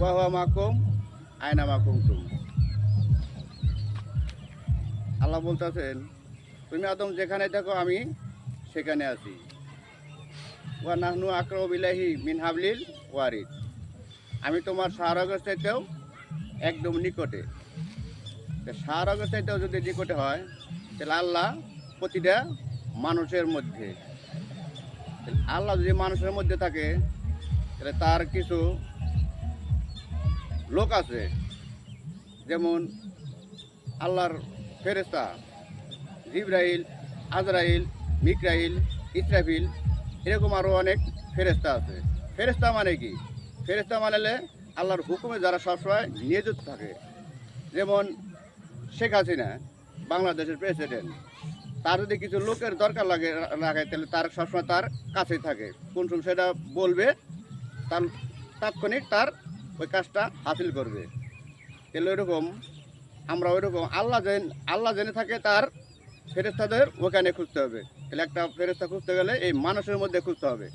ওয়া হুয়া মাকুম আইনামা কুনতুম। আল্লাহ বলতেছেন, তুমি আদম যেখানে থাকো আমি সেখানে আছি। ওয়া নাহনু আকরাবু ইলাইহি মিন হাবলিল ওয়ারিদ। আমি তোমার শাহরগের চাইতেও একদম নিকটে। শাহরগের চাইতেও যদি নিকটে হয় তাহলে আল্লাহ প্রতিটা মানুষের মধ্যে, আল্লাহ যদি মানুষের মধ্যে থাকে তাহলে তার কিছু লোক আছে, যেমন আল্লাহর ফেরেশতা জিবরাইল, আজরাইল, মিকরাইল, ইসরাফিল, এরকম আরও অনেক ফেরেশতা আছে। ফেরেশতা মানে কি? ফেরেশতা মানেলে আল্লাহর হুকুমে যারা সবসময় নিয়োজিত থাকে। যেমন শেখ হাসিনা বাংলাদেশের প্রেসিডেন্ট, তার যদি কিছু লোকের দরকার লাগে তাহলে তার সবসময় তার কাছেই থাকে, কোন সময় সেটা বলবে, তার তাৎক্ষণিক তার ওই কাজটা হাসিল করবে। তাহলে ওইরকম আমরা ওইরকম আল্লাহ জেনে থাকে তার ফেরেশতাদের ওখানে খুঁজতে হবে। তাহলে একটা ফেরেশতা খুঁজতে গেলে এই মানুষের মধ্যে খুঁজতে হবে।